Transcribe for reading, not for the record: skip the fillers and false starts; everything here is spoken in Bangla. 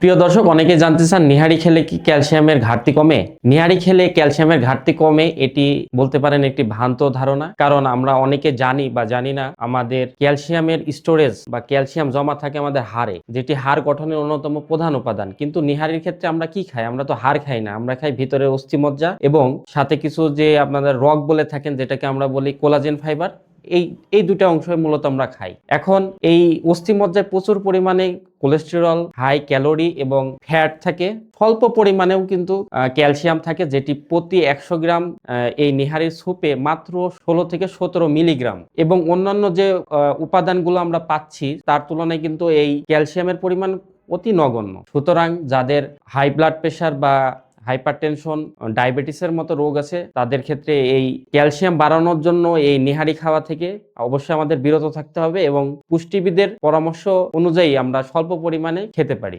প্রিয় দর্শক, অনেকে জানতে চান নিহারি খেলে কি ক্যালসিয়ামের ঘাটতি কমে। নিহারি খেলে ক্যালসিয়ামের ঘাটতি কমে, এটি বলতে পারেন একটি ভ্রান্ত ধারণা। কারণ আমরা অনেকে জানি বা জানি না আমাদের ক্যালসিয়ামের স্টোরেজ বা ক্যালসিয়াম জমা থাকে আমাদের হাড়ে, যেটি হাড় গঠনের অন্যতম প্রধান উপাদান। কিন্তু নিহারির ক্ষেত্রে আমরা কি খাই? আমরা তো হাড় খাই না, আমরা খাই ভিতরে অস্থিমজ্জা এবং সাথে কিছু যে আপনাদের রগ বলে থাকেন, যেটাকে আমরা বলি কোলাজেন ফাইবার। এই এই দুটো অংশ মূলত আমরা খাই। এখন এই অস্থিমজ্জায় প্রচুর পরিমাণে কোলেস্টেরল, হাই ক্যালোরি এবং ফ্যাট থাকে। স্বল্প পরিমাণেও কিন্তু ক্যালসিয়াম থাকে, যেটি প্রতি 100 গ্রাম এই নিহারির স্যুপে মাত্র 16 থেকে 17 মিলিগ্রাম। এবং অন্যান্য যে উপাদানগুলো আমরা পাচ্ছি তার তুলনায় কিন্তু এই ক্যালসিয়ামের পরিমাণ অতি নগণ্য। সুতরাং যাদের হাই ব্লাড প্রেশার বা হাইপারটেনশন, ডায়াবেটিসের মতো রোগ আছে, তাদের ক্ষেত্রে এই ক্যালসিয়াম বাড়ানোর জন্য এই নিহারি খাওয়া থেকে অবশ্যই আমাদের বিরত থাকতে হবে এবং পুষ্টিবিদের পরামর্শ অনুযায়ী আমরা স্বল্প পরিমাণে খেতে পারি।